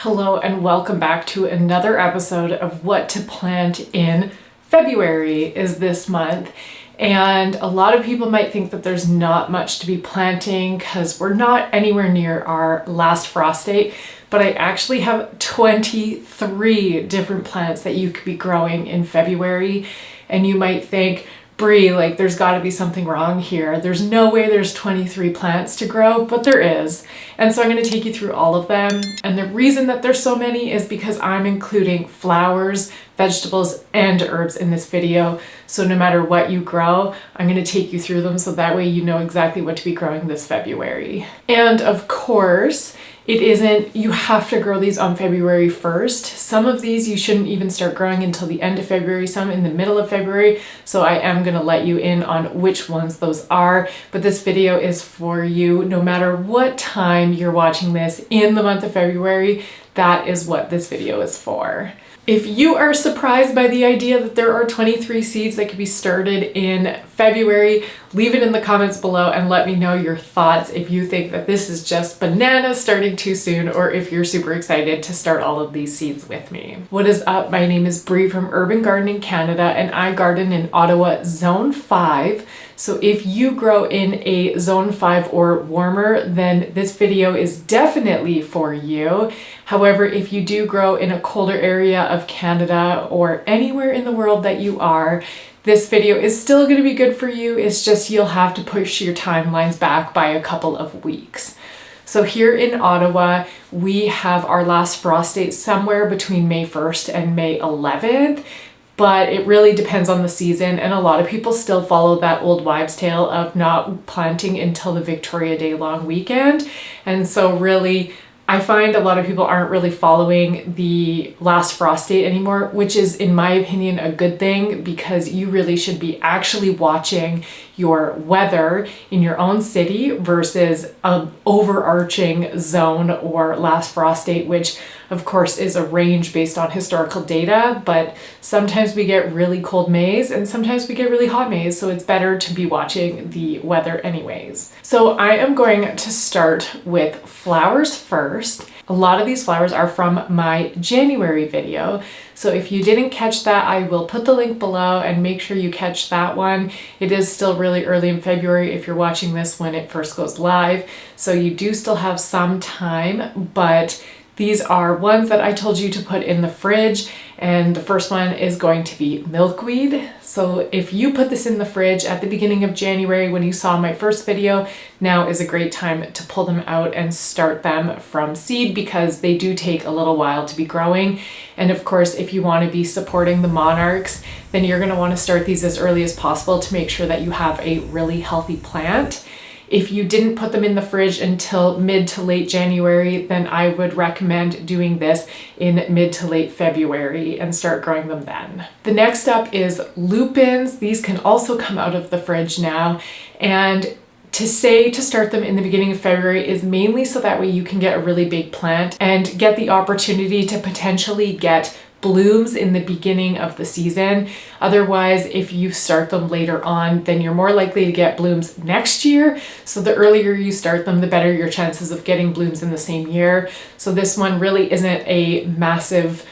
Hello and welcome back to another episode of What to Plant in February is this month. And a lot of people might think that there's not much to be planting because we're not anywhere near our last frost date, but I actually have 23 different plants that you could be growing in February. And you might think, Brie, like there's got to be something wrong here. There's no way there's 23 plants to grow, but there is. And so I'm going to take you through all of them. And the reason that there's so many is because I'm including flowers, vegetables, and herbs in this video. So no matter what you grow, I'm going to take you through them so that way you know exactly what to be growing this February. And of course, it isn't, you have to grow these on February 1st. Some of these you shouldn't even start growing until the end of February, some in the middle of February. So I am going to let you in on which ones those are. But this video is for you no matter what time you're watching this in the month of February. That is what this video is for. If you are surprised by the idea that there are 23 seeds that could be started in February, leave it in the comments below and let me know your thoughts if you think that this is just bananas starting too soon or if you're super excited to start all of these seeds with me. What is up? My name is Brie from Urban Gardening Canada and I garden in Ottawa Zone 5. So if you grow in a Zone 5 or warmer, then this video is definitely for you. However, if you do grow in a colder area of Canada or anywhere in the world that you are, this video is still going to be good for you. It's just you'll have to push your timelines back by a couple of weeks. So here in Ottawa, we have our last frost date somewhere between May 1st and May 11th. But it really depends on the season, and a lot of people still follow that old wives' tale of not planting until the Victoria Day long weekend. And so really, I find a lot of people aren't really following the last frost date anymore, which is, in my opinion, a good thing because you really should be actually watching your weather in your own city versus an overarching zone or last frost date, which of course is a range based on historical data, but sometimes we get really cold Mays and sometimes we get really hot Mays, so it's better to be watching the weather anyways. So I am going to start with flowers first. A lot of these flowers are from my January video. So if you didn't catch that, I will put the link below and make sure you catch that one. It is still really early in February if you're watching this when it first goes live. So you do still have some time, but these are ones that I told you to put in the fridge, and the first one is going to be milkweed. So if you put this in the fridge at the beginning of January when you saw my first video, now is a great time to pull them out and start them from seed because they do take a little while to be growing. And of course, if you want to be supporting the monarchs, then you're going to want to start these as early as possible to make sure that you have a really healthy plant. If you didn't put them in the fridge until mid to late January, then I would recommend doing this in mid to late February and start growing them then. The next up is lupins. These can also come out of the fridge now. And to say to start them in the beginning of February is mainly so that way you can get a really big plant and get the opportunity to potentially get blooms in the beginning of the season. Otherwise, if you start them later on, then you're more likely to get blooms next year. So the earlier you start them, the better your chances of getting blooms in the same year. So this one really isn't a massive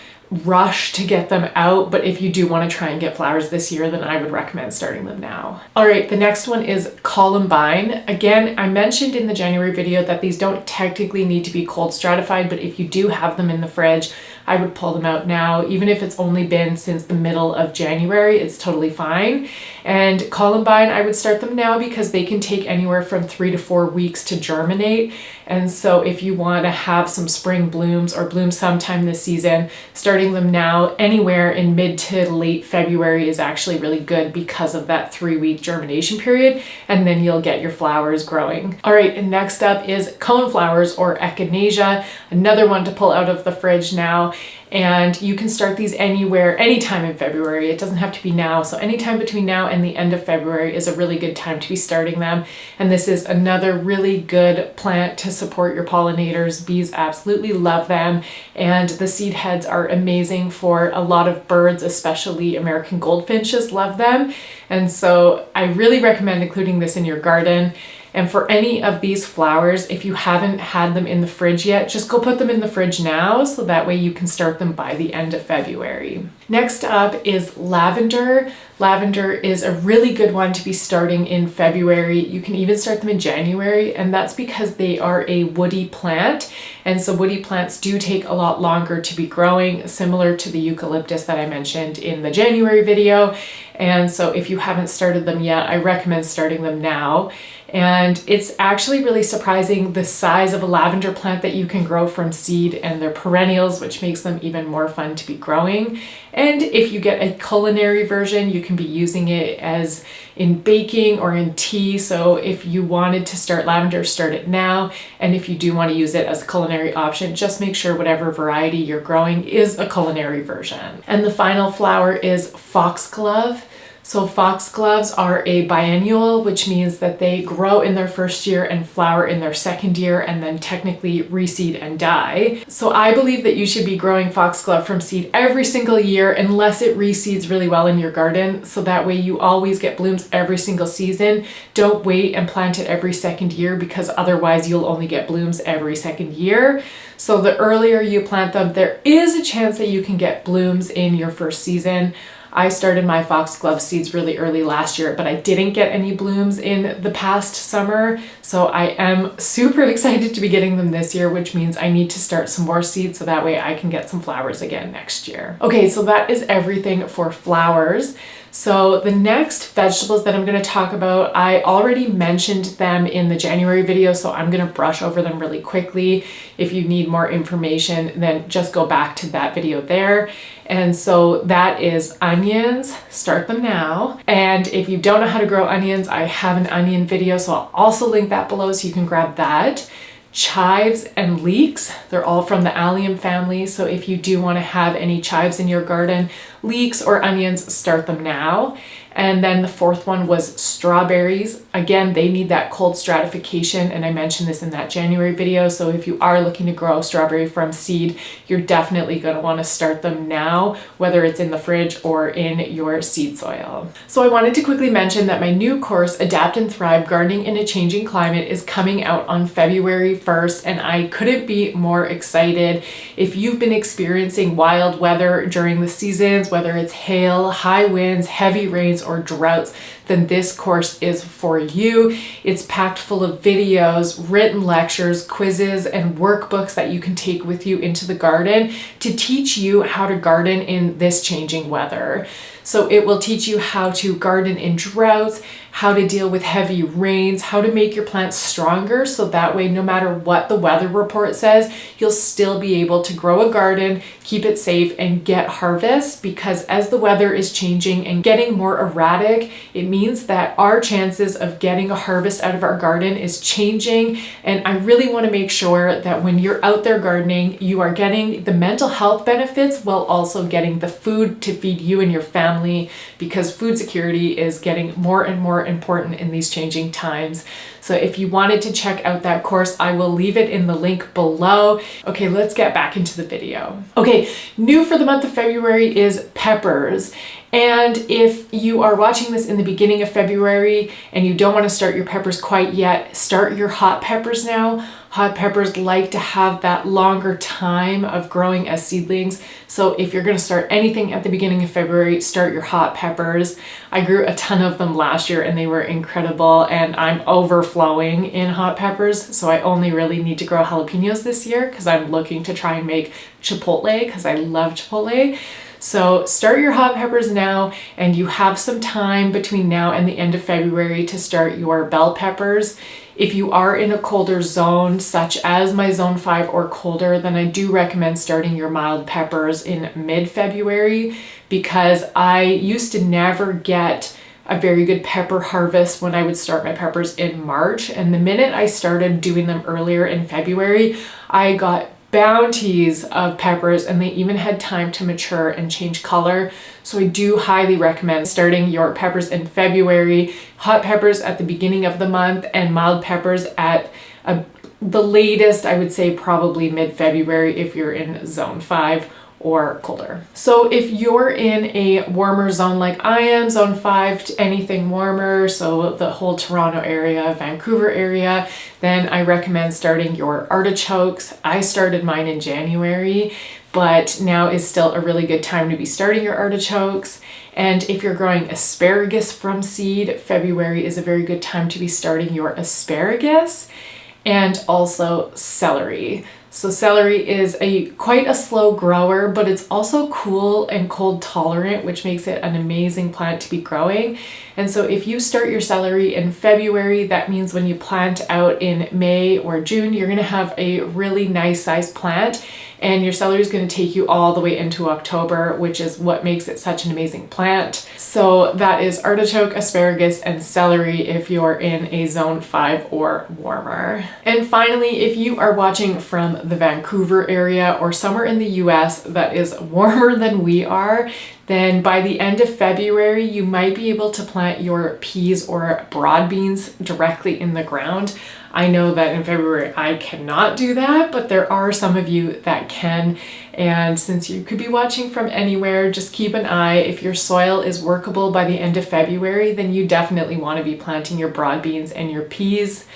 rush to get them out, but if you do want to try and get flowers this year, then I would recommend starting them now. All right, the next one is columbine. Again, I mentioned in the January video that these don't technically need to be cold stratified, but if you do have them in the fridge, I would pull them out now. Even if it's only been since the middle of January, it's totally fine. And columbine, I would start them now because they can take anywhere from 3 to 4 weeks to germinate. And so if you want to have some spring blooms or bloom sometime this season, starting them now anywhere in mid to late February is actually really good because of that 3-week germination period, and then you'll get your flowers growing. All right, and next up is coneflowers or echinacea, another one to pull out of the fridge now. And you can start these anywhere, anytime in February. It doesn't have to be now. So anytime between now and the end of February is a really good time to be starting them. And this is another really good plant to support your pollinators. Bees absolutely love them. And the seed heads are amazing for a lot of birds, especially American goldfinches love them. And so I really recommend including this in your garden. And for any of these flowers, if you haven't had them in the fridge yet, just go put them in the fridge now so that way you can start them by the end of February. Next up is lavender. Lavender is a really good one to be starting in February. You can even start them in January, and that's because they are a woody plant. And so woody plants do take a lot longer to be growing, similar to the eucalyptus that I mentioned in the January video. And so if you haven't started them yet, I recommend starting them now. And it's actually really surprising the size of a lavender plant that you can grow from seed, and they're perennials, which makes them even more fun to be growing. And if you get a culinary version, you can be using it as in baking or in tea. So if you wanted to start lavender, start it now. And if you do want to use it as a culinary option, just make sure whatever variety you're growing is a culinary version. And the final flower is foxglove. So foxgloves are a biennial, which means that they grow in their first year and flower in their second year and then technically reseed and die. So I believe that you should be growing foxglove from seed every single year unless it reseeds really well in your garden. So that way you always get blooms every single season. Don't wait and plant it every second year because otherwise you'll only get blooms every second year. So the earlier you plant them, there is a chance that you can get blooms in your first season. I started my foxglove seeds really early last year, but I didn't get any blooms in the past summer. So I am super excited to be getting them this year, which means I need to start some more seeds so that way I can get some flowers again next year. Okay, so that is everything for flowers. So the next vegetables that I'm going to talk about, I already mentioned them in the January video, so I'm going to brush over them really quickly. If you need more information, then just go back to that video there. And so that is onions. Start them now. And if you don't know how to grow onions, I have an onion video, so I'll also link that below so you can grab that. Chives and leeks, they're all from the allium family. So if you do want to have any chives in your garden, leeks or onions, start them now. And then the fourth one was strawberries. Again, they need that cold stratification, and I mentioned this in that January video. So if you are looking to grow strawberry from seed, you're definitely going to want to start them now, whether it's in the fridge or in your seed soil. So I wanted to quickly mention that my new course, Adapt and Thrive: Gardening in a Changing Climate, is coming out on February 1st, and I couldn't be more excited. If you've been experiencing wild weather during the seasons, whether it's hail, high winds, heavy rains, or droughts, then this course is for you. It's packed full of videos, written lectures, quizzes, and workbooks that you can take with you into the garden to teach you how to garden in this changing weather. So it will teach you how to garden in droughts, how to deal with heavy rains, how to make your plants stronger so that way no matter what the weather report says, you'll still be able to grow a garden, keep it safe, and get harvest, because as the weather is changing and getting more erratic, it means that our chances of getting a harvest out of our garden is changing. And I really want to make sure that when you're out there gardening, you are getting the mental health benefits while also getting the food to feed you and your family, because food security is getting more and more important in these changing times. So if you wanted to check out that course, I will leave it in the link below. Okay, let's get back into the video. Okay, new for the month of February is peppers. And if you are watching this in the beginning of February and you don't want to start your peppers quite yet, start your hot peppers now. Hot peppers like to have that longer time of growing as seedlings. So if you're going to start anything at the beginning of February, start your hot peppers. I grew a ton of them last year and they were incredible, and I'm overflowing in hot peppers. So I only really need to grow jalapenos this year because I'm looking to try and make chipotle because I love chipotle. So start your hot peppers now, and you have some time between now and the end of February to start your bell peppers. If you are in a colder zone, such as my zone 5 or colder, then I do recommend starting your mild peppers in mid-February, because I used to never get a very good pepper harvest when I would start my peppers in March. And the minute I started doing them earlier in February, I got bounties of peppers, and they even had time to mature and change color. So I do highly recommend starting your peppers in February, hot peppers at the beginning of the month and mild peppers at the latest, I would say probably mid-February if you're in zone 5 or colder. So if you're in a warmer zone like I am, zone 5 to anything warmer, so the whole Toronto area, Vancouver area, then I recommend starting your artichokes. I started mine in January, but now is still a really good time to be starting your artichokes. And if you're growing asparagus from seed, February is a very good time to be starting your asparagus, and also celery. So celery is quite a slow grower, but it's also cool and cold tolerant, which makes it an amazing plant to be growing. And so if you start your celery in February, that means when you plant out in May or June, you're gonna have a really nice sized plant, and your celery is going to take you all the way into October, which is what makes it such an amazing plant. So that is artichoke, asparagus, and celery if you're in a zone 5 or warmer. And finally, if you are watching from the Vancouver area or somewhere in the US that is warmer than we are, then by the end of February, you might be able to plant your peas or broad beans directly in the ground. I know that in February I cannot do that, but there are some of you that can. And since you could be watching from anywhere, just keep an eye. If your soil is workable by the end of February, then you definitely want to be planting your broad beans and your peas.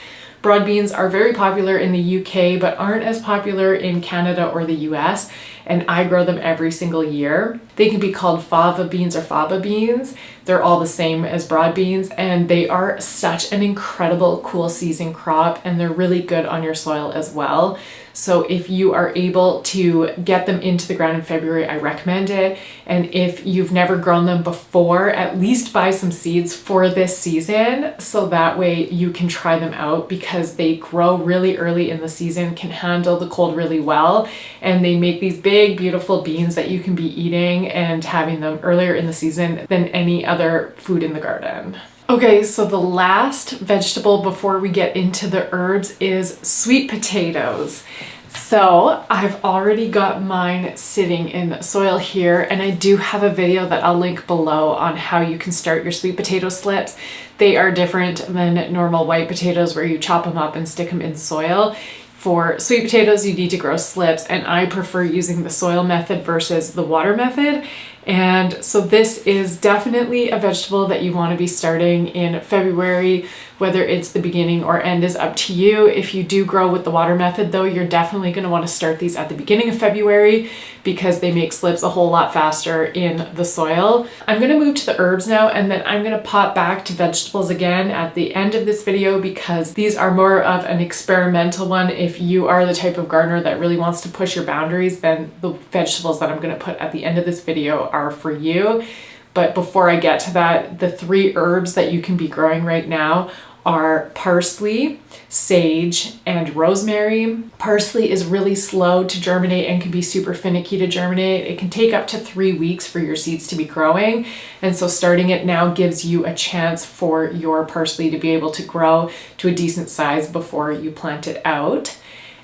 Broad beans are very popular in the UK, but aren't as popular in Canada or the US, and I grow them every single year. They can be called fava beans or faba beans. They're all the same as broad beans, and they are such an incredible cool season crop, and they're really good on your soil as well. So if you are able to get them into the ground in February, I recommend it. And if you've never grown them before, at least buy some seeds for this season, so that way you can try them out, because they grow really early in the season, can handle the cold really well, and they make these big, beautiful beans that you can be eating and having them earlier in the season than any other food in the garden. Okay, so the last vegetable before we get into the herbs is sweet potatoes. So I've already got mine sitting in soil here, and I do have a video that I'll link below on how you can start your sweet potato slips. They are different than normal white potatoes where you chop them up and stick them in soil. For sweet potatoes, you need to grow slips, and I prefer using the soil method versus the water method. And so this is definitely a vegetable that you want to be starting in February, whether it's the beginning or end is up to you. If you do grow with the water method though, you're definitely going to want to start these at the beginning of February, because they make slips a whole lot faster in the soil. I'm going to move to the herbs now, and then I'm going to pop back to vegetables again at the end of this video, because these are more of an experimental one. If you are the type of gardener that really wants to push your boundaries, then the vegetables that I'm going to put at the end of this video are for you. But before I get to that, the 3 herbs that you can be growing right now are parsley, sage, and rosemary. Parsley is really slow to germinate and can be super finicky to germinate. It can take up to 3 weeks for your seeds to be growing. And so starting it now gives you a chance for your parsley to be able to grow to a decent size before you plant it out.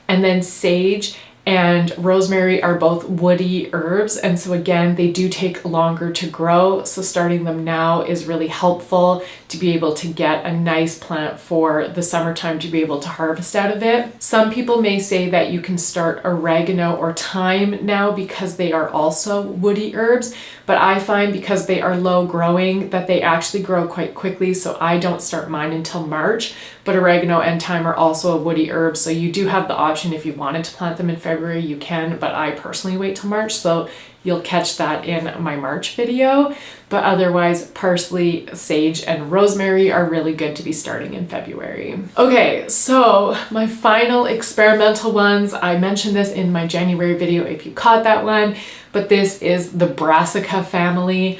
And then sage and rosemary are both woody herbs, and so again, they do take longer to grow, so starting them now is really helpful to be able to get a nice plant for the summertime to be able to harvest out of it. Some people may say that you can start oregano or thyme now because they are also woody herbs, but I find because they are low growing that they actually grow quite quickly, so I don't start mine until March. But oregano and thyme are also a woody herb, so you do have the option if you wanted to plant them in February, you can, but I personally wait till March, so you'll catch that in my March video. But otherwise, parsley, sage, and rosemary are really good to be starting in February. Okay, so my final experimental ones, I mentioned this in my January video if you caught that one, but this is the brassica family.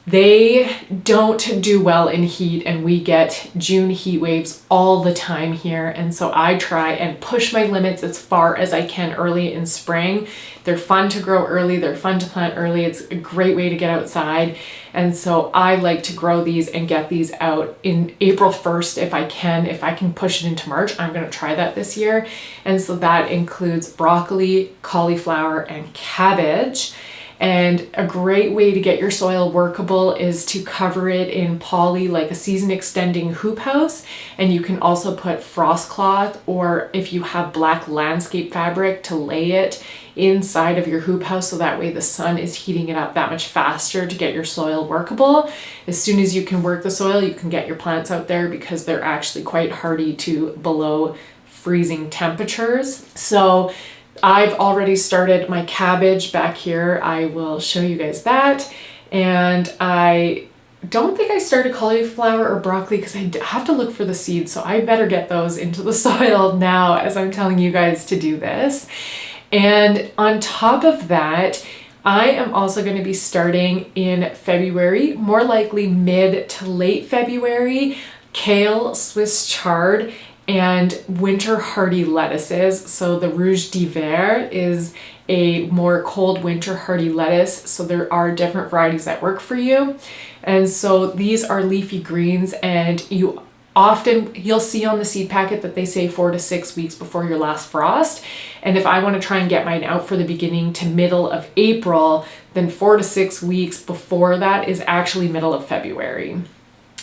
They don't do well in heat, and we get June heat waves all the time here, and so I try and push my limits as far as I can early in spring. They're fun to grow early, they're fun to plant early, it's a great way to get outside, and so I like to grow these and get these out in April 1st if I can. If I can push it into March, I'm going to try that this year. And so that includes broccoli, cauliflower, and cabbage. And a great way to get your soil workable is to cover it in poly, like a season extending hoop house. And you can also put frost cloth, or if you have black landscape fabric, to lay it inside of your hoop house, so that way the sun is heating it up that much faster to get your soil workable. As soon as you can work the soil, you can get your plants out there, because they're actually quite hardy to below freezing temperatures. So I've already started my cabbage back here. I will show you guys that. And I don't think I started cauliflower or broccoli, because I have to look for the seeds. So I better get those into the soil now as I'm telling you guys to do this. And on top of that, I am also going to be starting in February, more likely mid to late February, kale, Swiss chard, and winter hardy lettuces. So the Rouge d'Hiver is a more cold winter hardy lettuce. So there are different varieties that work for you. And so these are leafy greens, and you'll see on the seed packet that they say 4 to 6 weeks before your last frost. And if I want to try and get mine out for the beginning to middle of April, then 4 to 6 weeks before that is actually middle of February.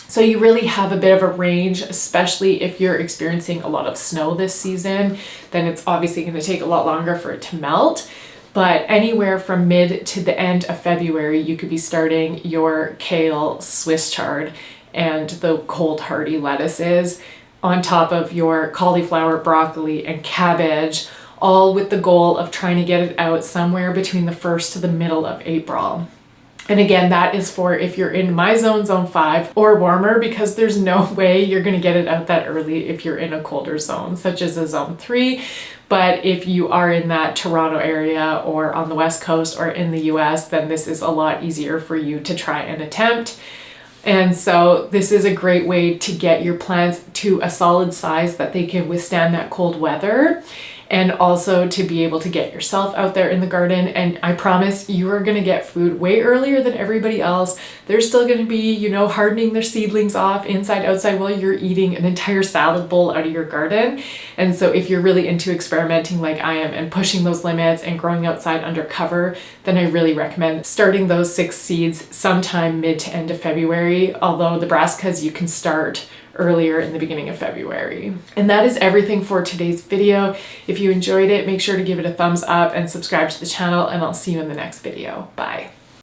So you really have a bit of a range, especially if you're experiencing a lot of snow this season. Then it's obviously going to take a lot longer for it to melt. But anywhere from mid to the end of February, you could be starting your kale, Swiss chard, and the cold hardy lettuces on top of your cauliflower, broccoli, and cabbage, all with the goal of trying to get it out somewhere between the 1st to the middle of April. And again, that is for if you're in my zone 5 or warmer, because there's no way you're going to get it out that early if you're in a colder zone, such as a zone 3. But if you are in that Toronto area or on the West Coast or in the US, then this is a lot easier for you to try and attempt. And so this is a great way to get your plants to a solid size that they can withstand that cold weather, and also to be able to get yourself out there in the garden. And I promise you are going to get food way earlier than everybody else. They're still going to be, hardening their seedlings off inside, outside, while you're eating an entire salad bowl out of your garden. And so if you're really into experimenting like I am and pushing those limits and growing outside under cover, then I really recommend starting those 6 seeds sometime mid to end of February. Although the brassicas you can start earlier in the beginning of February. And that is everything for today's video. If you enjoyed it, make sure to give it a thumbs up and subscribe to the channel, and I'll see you in the next video. Bye.